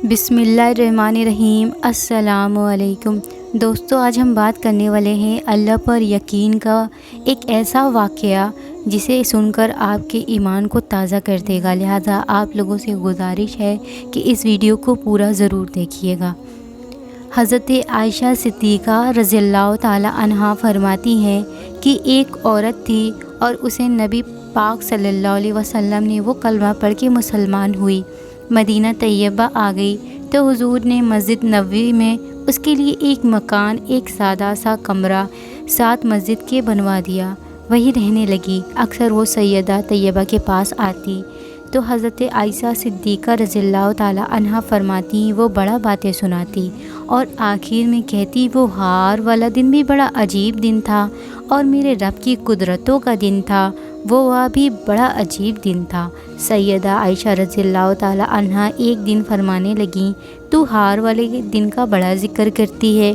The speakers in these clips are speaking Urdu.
بسم اللہ الرحمن الرحیم۔ السلام علیکم دوستو، آج ہم بات کرنے والے ہیں اللہ پر یقین کا ایک ایسا واقعہ جسے سن کر آپ کے ایمان کو تازہ کر دے گا۔ لہٰذا آپ لوگوں سے گزارش ہے کہ اس ویڈیو کو پورا ضرور دیکھیے گا۔ حضرت عائشہ صدیقہ رضی اللہ تعالی عنہا فرماتی ہیں کہ ایک عورت تھی اور اسے نبی پاک صلی اللہ علیہ وسلم نے وہ کلمہ پڑھ کے مسلمان ہوئی، مدینہ طیبہ آ گئی تو حضور نے مسجد نبوی میں اس کے لیے ایک مکان، ایک سادہ سا کمرہ ساتھ مسجد کے بنوا دیا۔ وہی رہنے لگی۔ اکثر وہ سیدہ طیبہ کے پاس آتی تو حضرت عائشہ صدیقہ رضی اللہ تعالی عنہا فرماتی، وہ بڑا باتیں سناتی اور آخر میں کہتی وہ ہار والا دن بھی بڑا عجیب دن تھا اور میرے رب کی قدرتوں کا دن تھا، وہ بھی بڑا عجیب دن تھا۔ سیدہ عائشہ رضی اللہ تعالی عنہا ایک دن فرمانے لگیں، تو ہار والے دن کا بڑا ذکر کرتی ہے،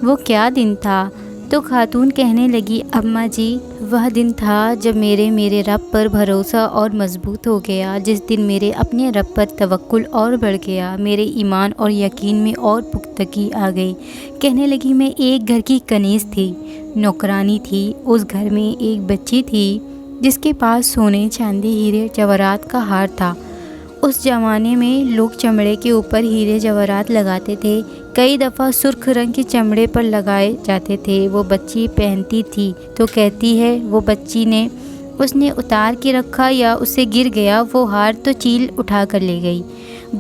وہ کیا دن تھا؟ تو خاتون کہنے لگی، اماں جی وہ دن تھا جب میرے رب پر بھروسہ اور مضبوط ہو گیا، جس دن میرے اپنے رب پر توکل اور بڑھ گیا، میرے ایمان اور یقین میں اور پختگی آ گئی۔ کہنے لگی، میں ایک گھر کی کنیز تھی، نوکرانی تھی۔ اس گھر میں ایک بچی تھی جس کے پاس سونے، چاندی، ہیرے جواہرات کا ہار تھا۔ اس زمانے میں لوگ چمڑے کے اوپر ہیرے جواہرات لگاتے تھے، کئی دفعہ سرخ رنگ کے چمڑے پر لگائے جاتے تھے۔ وہ بچی پہنتی تھی تو کہتی ہے وہ بچی نے اس نے اتار کے رکھا یا اس سے گر گیا وہ ہار تو چیل اٹھا کر لے گئی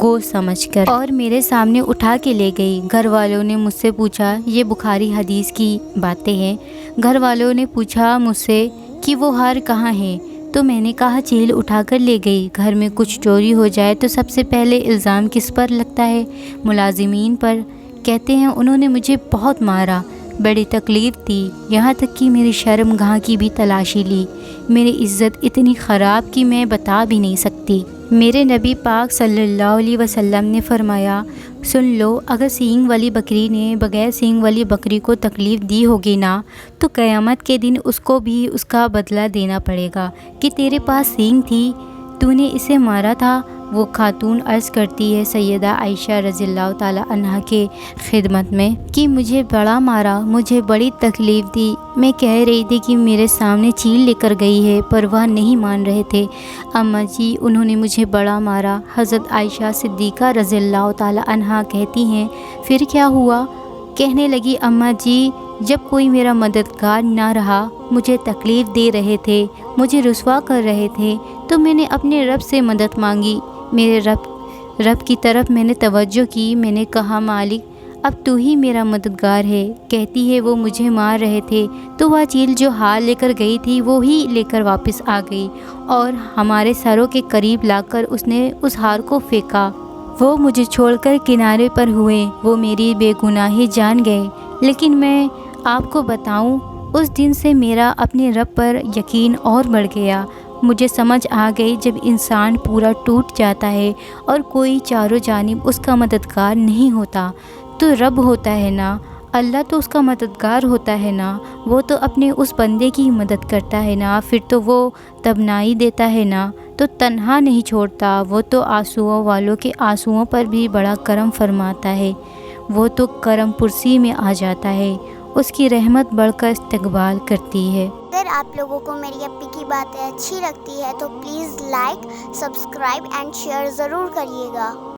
گوشت سمجھ کر اور میرے سامنے اٹھا کے لے گئی۔ گھر والوں نے مجھ سے پوچھا، یہ بخاری حدیث کی باتیں ہیں، گھر والوں نے پوچھا مجھ سے کہ وہ ہار کہاں ہے، تو میں نے کہا چیل اٹھا کر لے گئی۔ گھر میں کچھ چوری ہو جائے تو سب سے پہلے الزام کس پر لگتا ہے؟ ملازمین پر۔ کہتے ہیں انہوں نے مجھے بہت مارا، بڑی تکلیف دی، یہاں تک کہ میری شرم گاہ کی بھی تلاشی لی، میری عزت اتنی خراب کہ میں بتا بھی نہیں سکتی۔ میرے نبی پاک صلی اللہ علیہ وسلم نے فرمایا، سن لو، اگر سینگ والی بکری نے بغیر سینگ والی بکری کو تکلیف دی ہوگی نا، تو قیامت کے دن اس کو بھی اس کا بدلہ دینا پڑے گا کہ تیرے پاس سینگ تھی، تو نے اسے مارا تھا۔ وہ خاتون عرض کرتی ہے سیدہ عائشہ رضی اللہ تعالی عنہا کے خدمت میں کہ مجھے بڑا مارا، مجھے بڑی تکلیف دی، میں کہہ رہی تھی کہ میرے سامنے چیل لے کر گئی ہے پر وہ نہیں مان رہے تھے، اماں جی انہوں نے مجھے بڑا مارا۔ حضرت عائشہ صدیقہ رضی اللہ تعالی عنہا کہتی ہیں، پھر کیا ہوا؟ کہنے لگی، اماں جی جب کوئی میرا مددگار نہ رہا، مجھے تکلیف دے رہے تھے، مجھے رسوا کر رہے تھے، تو میں نے اپنے رب سے مدد مانگی، میرے رب کی طرف میں نے توجہ کی، میں نے کہا مالک اب تو ہی میرا مددگار ہے۔ کہتی ہے وہ مجھے مار رہے تھے تو وہ چیل جو ہار لے کر گئی تھی وہ ہی لے کر واپس آ گئی اور ہمارے سروں کے قریب لا کر اس نے اس ہار کو پھینکا، وہ مجھے چھوڑ کر کنارے پر ہوئے، وہ میری بے گناہی جان گئے۔ لیکن میں آپ کو بتاؤں، اس دن سے میرا اپنے رب پر یقین اور بڑھ گیا۔ مجھے سمجھ آ گئی جب انسان پورا ٹوٹ جاتا ہے اور کوئی چاروں جانب اس کا مددگار نہیں ہوتا تو رب ہوتا ہے نا، اللہ تو اس کا مددگار ہوتا ہے نا، وہ تو اپنے اس بندے کی مدد کرتا ہے نا، پھر تو وہ توانائی دیتا ہے نا، تو تنہا نہیں چھوڑتا، وہ تو آنسوؤں والوں کے آنسوؤں پر بھی بڑا کرم فرماتا ہے، وہ تو کرم پرسی میں آ جاتا ہے، اس کی رحمت بڑھ کر استقبال کرتی ہے۔ اگر آپ لوگوں کو میری اپی کی باتیں اچھی لگتی ہے تو please like, subscribe and share ضرور کریے گا۔